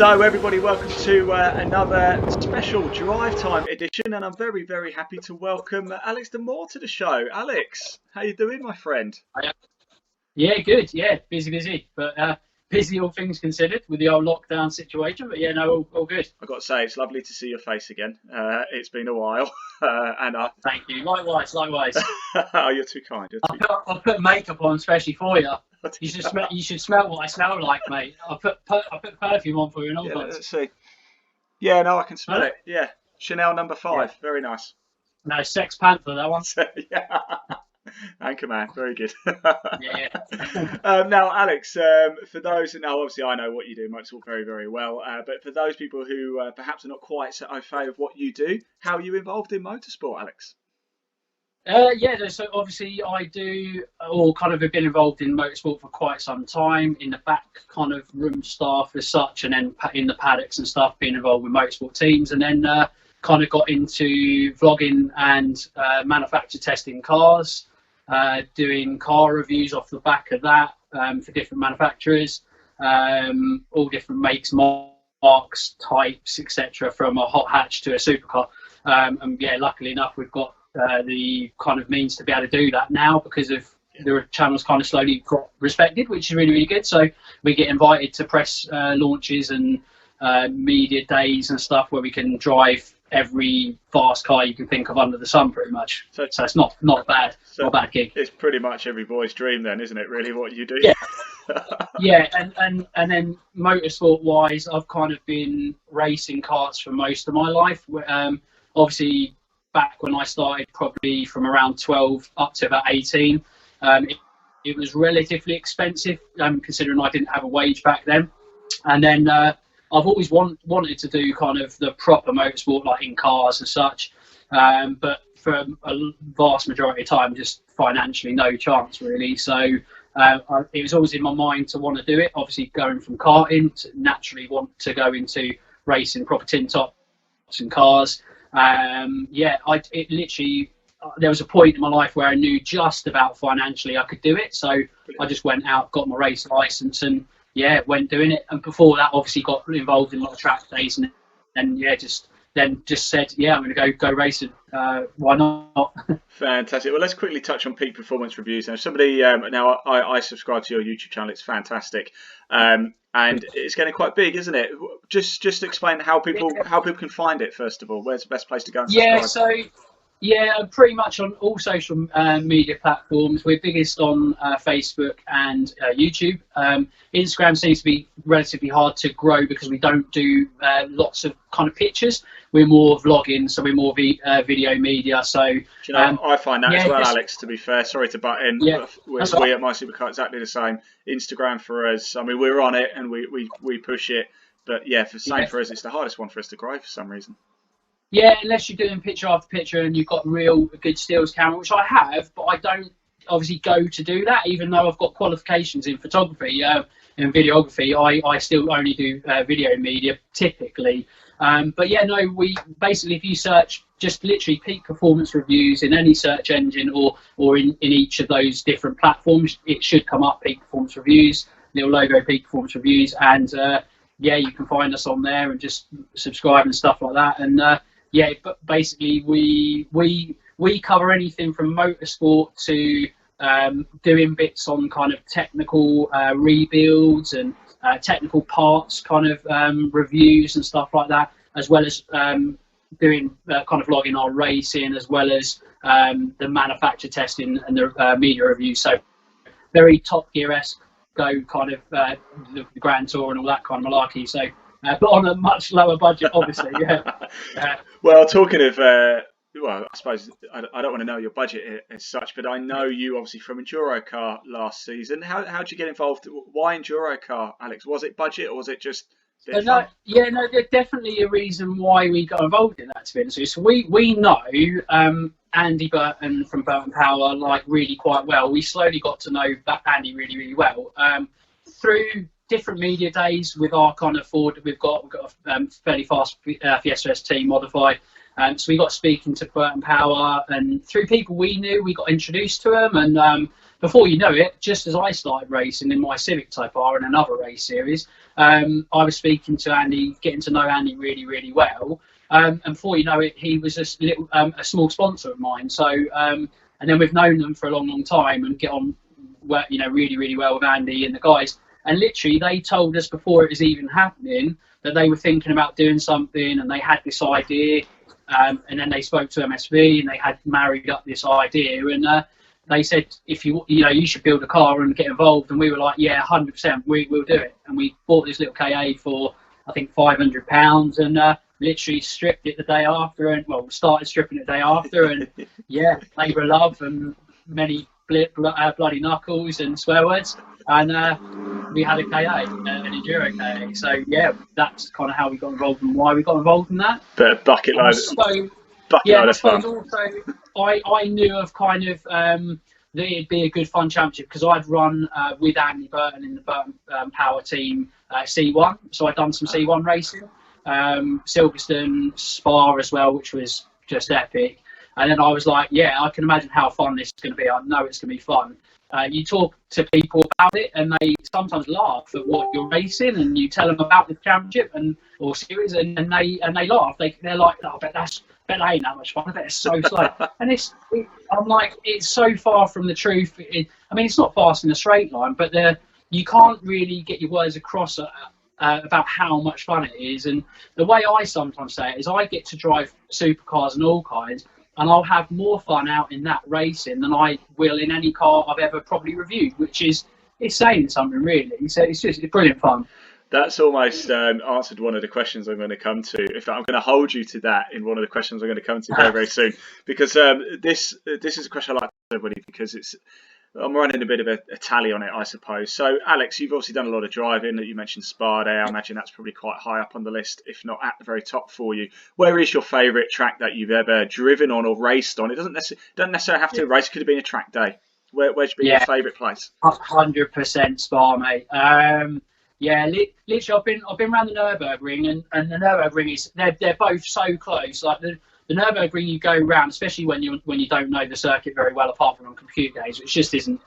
So everybody, welcome to another special Drive Time edition, and I'm very, very happy to welcome Alex Moore to the show. Alex, how you doing, my friend? Yeah, good. Yeah, busy, but busy all things considered with the old lockdown situation. But yeah, no, all good. I've got to say, it's lovely to see your face again. It's been a while, and Thank you. Likewise. oh, you're too kind. I put makeup on especially for you. You should smell what I smell like, mate. I put perfume on for you and all that. Let's see. Yeah, no, I can smell it. Yeah, Chanel number 5. Yeah. Very nice. No, Sex Panther, that one. Yeah. Anchorman, very good. Yeah. Now, Alex, for those, now obviously I know what you do, motorsport, very, very well. But for those people who perhaps are not quite so au fait of what you do, how are you involved in motorsport, Alex? Yeah, so obviously I do, or kind of have been involved in motorsport for quite some time, in the back kind of room staff as such, and then in the paddocks and stuff, being involved with motorsport teams, and then kind of got into vlogging and manufacture testing cars, doing car reviews off the back of that for different manufacturers, all different makes, marks, types, etc., from a hot hatch to a supercar. And yeah, luckily enough, we've got the kind of means to be able to do that now because of the channel's kind of slowly got respected, which is really, really good. So we get invited to press launches and media days and stuff where we can drive every fast car you can think of under the sun, pretty much. So it's not bad, not a bad gig. It's pretty much every boy's dream, then, isn't it? Really, what you do? Yeah. Yeah, and then motorsport wise, I've kind of been racing karts for most of my life. Obviously, back when I started, probably from around 12 up to about 18, it was relatively expensive, considering I didn't have a wage back then. And then I've always wanted to do kind of the proper motorsport, like in cars and such, but for a vast majority of time, just financially no chance really. So it was always in my mind to want to do it. Obviously, going from karting, to naturally want to go into racing proper tin tops and cars. It literally, there was a point in my life where I knew just about financially I could do it. So I just went out, got my race license, and went doing it. And before that, obviously got involved in a lot of track days, and just said, I'm going to go racing. Why not? Fantastic. Well, let's quickly touch on peak performance reviews. Now, somebody now I subscribe to your YouTube channel. It's fantastic, and it's getting quite big, isn't it? Just explain how people can find it first of all. Where's the best place to go and subscribe? Pretty much on all social media platforms. We're biggest on Facebook and YouTube. Instagram seems to be relatively hard to grow because we don't do lots of kind of pictures. We're more vlogging, so we're more video media. So I find that as well, Alex. To be fair, sorry to butt in. Yeah, we at My Supercar exactly the same. Instagram for us. I mean, we're on it and we push it, but for us, it's the hardest one for us to grow for some reason. Yeah, unless you're doing picture after picture and you've got real good stills camera, which I have, but I don't obviously go to do that, even though I've got qualifications in photography and videography. I still only do video media typically. We basically, if you search just literally peak performance reviews in any search engine or in each of those different platforms, it should come up, peak performance reviews, little logo, peak performance reviews, and you can find us on there and just subscribe and stuff like that. And but basically we cover anything from motorsport to doing bits on kind of technical rebuilds and technical parts kind of reviews and stuff like that, as well as doing kind of vlogging our racing, as well as the manufacture testing and the media reviews. So very Top Gear-esque, go kind of the Grand Tour and all that kind of malarkey. So but on a much lower budget, obviously. Well, talking of, I suppose I don't want to know your budget as such, but I know you obviously from Endurocar last season. How did you get involved? Why Endurocar, Alex? Was it budget or was it just? There's definitely a reason why we got involved in that, to be honest with you. So we know Andy Burton from Burton Power really quite well. We slowly got to know Andy really, really well through different media days with our kind of Ford. We've got a fairly fast Fiesta ST modified. So we got speaking to Burton Power, and through people we knew, we got introduced to them, and before you know it, just as I started racing in my Civic Type R and another race series, I was speaking to Andy, getting to know Andy really, really well. And before you know it, he was a small sponsor of mine. So, and then we've known them for a long, long time and get on, really, really well with Andy and the guys. And literally, they told us before it was even happening that they were thinking about doing something, and they had this idea. And then they spoke to MSV, and they had married up this idea. And they said, if you should build a car and get involved. And we were like, yeah, 100%, we'll do it. And we bought this little KA for, I think, £500, and literally stripped it the day after, and started stripping it the day after, and yeah, labour of love and many bloody knuckles and swear words, and we had a KA, an enduro KA. So yeah, that's kind of how we got involved and why we got involved in that. But a bucket load. I suppose also I knew of kind of that it'd be a good fun championship because I'd run with Andy Burton in the Burton Power Team C1, so I'd done some C1 racing. Silverstone, Spa as well, which was just epic. And then I was like, yeah, I can imagine how fun this is going to be. I know it's going to be fun. You talk to people about it, and they sometimes laugh at what you're racing, and you tell them about the championship or series, and they laugh. They're like, oh, I bet that ain't that much fun. I bet it's so slow. And I'm like, it's so far from the truth. It's not fast in a straight line, but you can't really get your words across about how much fun it is. And the way I sometimes say it is I get to drive supercars and all kinds, and I'll have more fun out in that racing than I will in any car I've ever probably reviewed, which is saying something really. So it's brilliant fun. That's almost answered one of the questions I'm going to come to. In fact, I'm going to hold you to that in one of the questions I'm going to come to very, very soon, because this is a question I like to ask everybody, because I'm running a bit of a tally on it, I suppose. So, Alex, you've obviously done a lot of driving. You mentioned Spa there. I imagine that's probably quite high up on the list, if not at the very top for you. Where is your favourite track that you've ever driven on or raced on? It doesn't necessarily have to race. It could have been a track day. Where's been your favourite place? 100% Spa, mate. Literally, I've been around the Nürburgring, and the Nürburgring they're both so close. Like the Nürburgring, you go round, especially when you don't know the circuit very well, apart from on computer games, which just isn't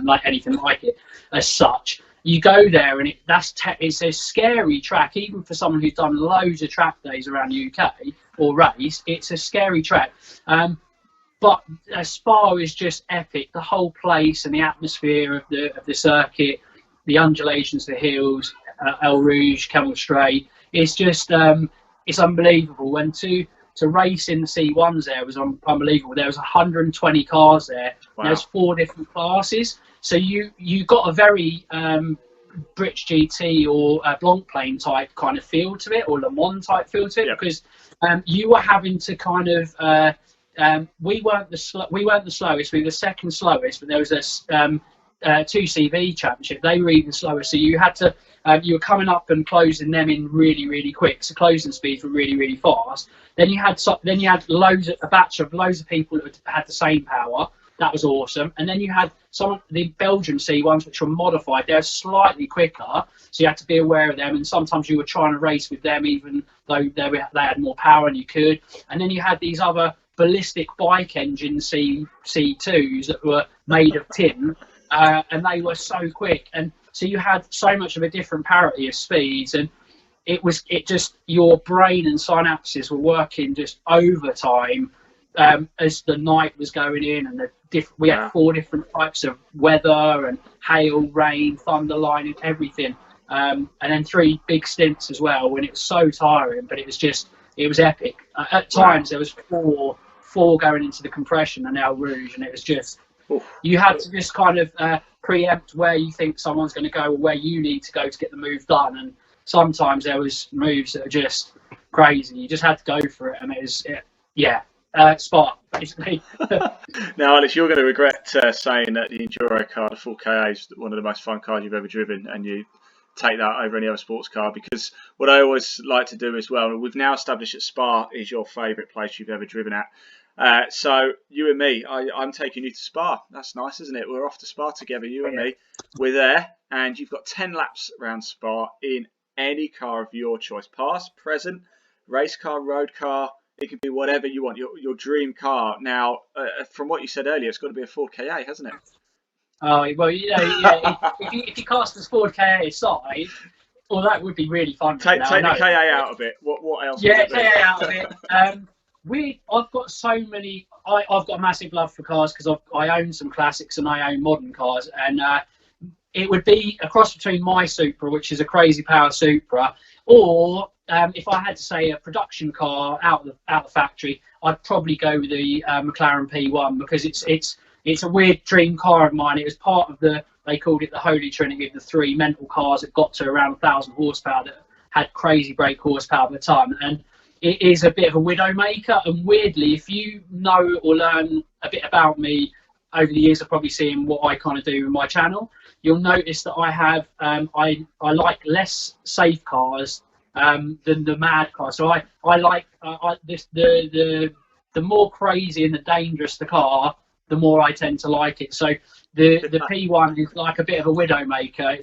like anything like it as such. You go there, and it's a scary track, even for someone who's done loads of track days around the UK or race. It's a scary track. But Spa is just epic. The whole place and the atmosphere of the circuit, the undulations, the hills, El Rouge, Camel Strait. It's just it's unbelievable. And to race in the C1s there was unbelievable. There was 120 cars there. Wow. There's 4 different classes. So you got a very British GT or Blancpain type kind of feel to it, or Le Mans type feel to it, because you were having to kind of we weren't the slowest. We were the second slowest, but there was a 2CV championship. They were even slower, so you had to you were coming up and closing them in really, really quick. So closing speeds were really, really fast. Then you had a batch of loads of people that had the same power. That was awesome. And then you had some of the Belgian C1s, which were modified. They're slightly quicker, so you had to be aware of them. And sometimes you were trying to race with them, even though they had more power and you could. And then you had these other ballistic bike engine C2s that were made of tin, and they were so quick. And so you had so much of a different parity of speeds, and it just your brain and synapses were working just overtime as the night was going in, and we had 4 different types of weather and hail, rain, thunder, lightning, everything, and then 3 big stints as well. When it was so tiring, but it was epic. At times there was four going into the compression and El Rouge, and it was just you had to just kind of preempt where you think someone's going to go or where you need to go to get the move done. And sometimes there was moves that are just crazy. You just had to go for it, and it was Spa basically. Now, Alex, you're going to regret saying that the Enduro car, the 4KA, is one of the most fun cars you've ever driven, and you take that over any other sports car, because what I always like to do as well, we've now established that Spa is your favourite place you've ever driven at. So you and me, I'm taking you to Spa. That's nice, isn't it? We're off to Spa together, you and me. We're there, and you've got 10 laps around Spa in any car of your choice, past, present, race car, road car. It can be whatever you want, your dream car. Now, from what you said earlier, it's got to be a 4KA, hasn't it? Oh well, yeah. If you cast the Ford KA aside, well, that would be really fun. Take Now, I the know. KA out of it. What else would Yeah, it be? KA out of it. I've got so many. I've got a massive love for cars because I own some classics and I own modern cars, and it would be a cross between my Supra, which is a crazy power Supra, or if I had to say a production car out the factory, I'd probably go with the McLaren P1 because it's a weird dream car of mine. It was part of they called it the Holy Trinity of the three mental cars that got to around 1,000 horsepower that had crazy brake horsepower per ton, and it is a bit of a widow maker. And weirdly, if you know or learn a bit about me over the years of probably seeing what I kind of do with my channel, you'll notice that I have I like less safe cars than the mad cars. So I like the more crazy and the dangerous the car, the more I tend to like it. So the P1 is like a bit of a widow maker.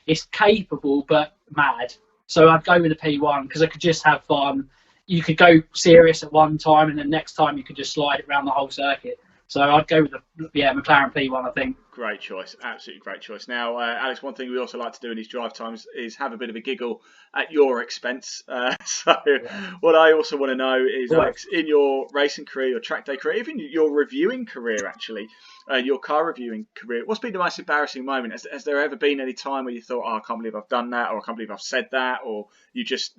It's capable but mad. So I'd go with the P1 because I could just have fun. You could go serious at one time, and then next time you could just slide it around the whole circuit. So I'd go with the McLaren P1, I think. Great choice, absolutely great choice. Now, Alex, one thing we also like to do in these drive times is have a bit of a giggle at your expense. What I also want to know is, Alex, in your racing career, your track day career, even your reviewing career, actually, your car reviewing career, what's been the most embarrassing moment? Has there ever been any time where you thought, oh, I can't believe I've done that, or I can't believe I've said that, or you just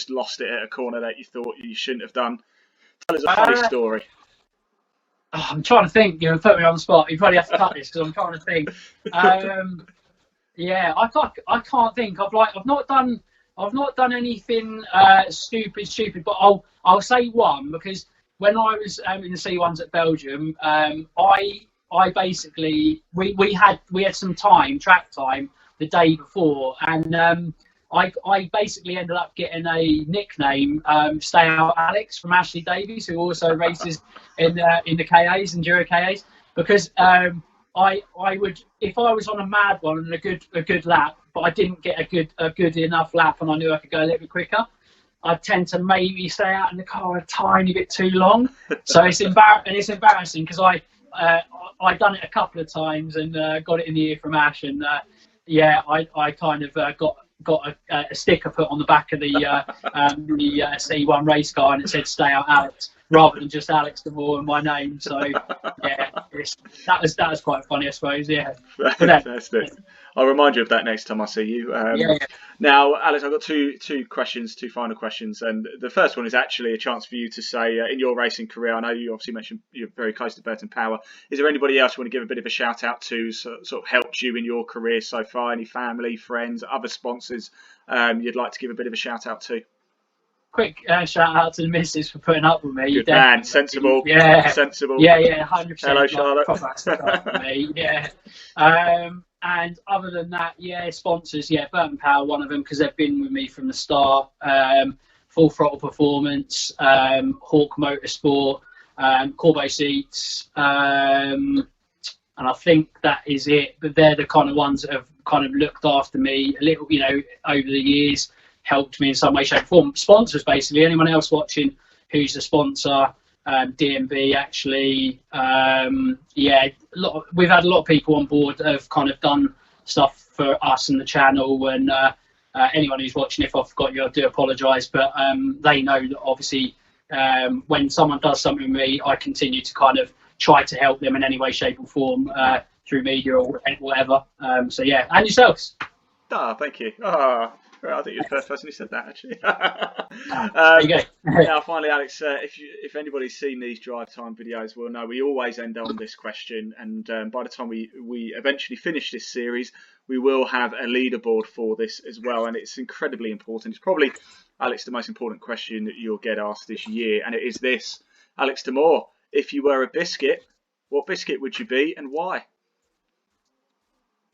lost it at a corner that you thought you shouldn't have done? Tell us a funny story. I'm trying to think. You put me on the spot. You probably have to cut this because I'm trying to think. Yeah, I can't think. I've not done anything stupid. But I'll say one because when I was in the C1s at Belgium, I basically we had some track time the day before, and I basically ended up getting a nickname, Stay Out Alex, from Ashley Davies, who also races in the KAs, Enduro KAs, because I would, if I was on a mad one and a good lap, but I didn't get a good enough lap and I knew I could go a little bit quicker, I'd tend to maybe stay out in the car a tiny bit too long. So it's embarrassing because I'd done it a couple of times and got it in the ear from Ash, and I kind of got a sticker put on the back of the C1 race car, and it said "Stay Out Alex" rather than just Alex DeMore and my name. So yeah, that was quite funny, I suppose. Yeah. Fantastic. I'll remind you of that next time I see you. Now, Alex, I've got two final questions, and the first one is actually a chance for you to say, in your racing career, I know you obviously mentioned you're very close to Burton Power. Is there anybody else you want to give a bit of a shout out to, sort of helped you in your career so far? Any family, friends, other sponsors you'd like to give a bit of a shout out to? Quick shout out to the missus for putting up with me. Good man, sensible. Yeah, sensible. Yeah, 100%. Hello, Charlotte. For me. Yeah. And other than that, sponsors, Burton Power, one of them, because they've been with me from the start. Full Throttle Performance, Hawk Motorsport, Corbo Seats, and I think that is it. But they're the kind of ones that have kind of looked after me a little, over the years, helped me in some way, shape, or form. Sponsors, basically, anyone else watching who's a sponsor. DMB actually, we've had a lot of people on board that have kind of done stuff for us and the channel, and anyone who's watching, if I've forgot you, I do apologise, but they know that obviously when someone does something with me, I continue to kind of try to help them in any way, shape or form through media or whatever. And yourselves. Thank you. I think you're the first person who said that, actually. There you go. Now, finally, Alex, if anybody's seen these drive time videos, will know we always end on this question, and by the time we eventually finish this series, we will have a leaderboard for this as well, and it's incredibly important. It's probably, Alex, the most important question that you'll get asked this year, and it is this. Alex DeMore, if you were a biscuit, what biscuit would you be and why?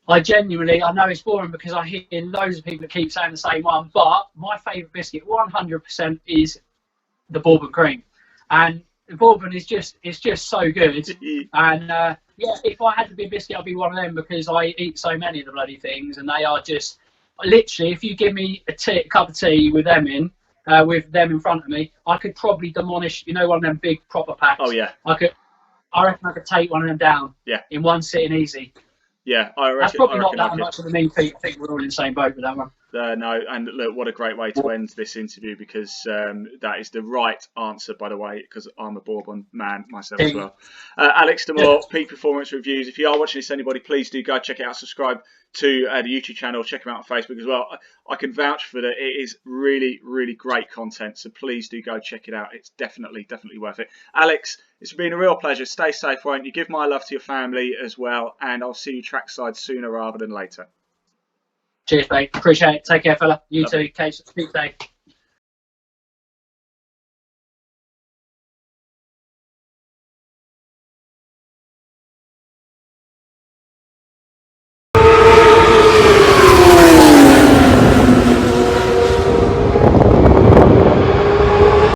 I know it's boring because I hear loads of people that keep saying the same one, but my favourite biscuit 100% is the Bourbon cream. And the Bourbon is just so good. And if I had to be a biscuit, I'd be one of them because I eat so many of the bloody things, and they are just literally, if you give me a cup of tea with them in front of me, I could probably demolish, one of them big proper packs. Oh yeah. I reckon I could take one of them down. Yeah. In one sitting easy. Yeah, I reckon. That's probably not I that could. much of a mean feat. I think we're all in the same boat with that one. No, and look, what a great way to end this interview, because that is the right answer, by the way, because I'm a Bourbon man myself as well. Alex Demore, Peak Performance Reviews. If you are watching this, anybody, please do go check it out. Subscribe to the YouTube channel. Check him out on Facebook as well. I can vouch for that. It is really, really great content. So please do go check it out. It's definitely worth it. Alex, it's been a real pleasure. Stay safe, won't you? Give my love to your family as well, and I'll see you trackside sooner rather than later. Cheers, mate. Appreciate it. Take care, fella. You too. Case. Speak safe.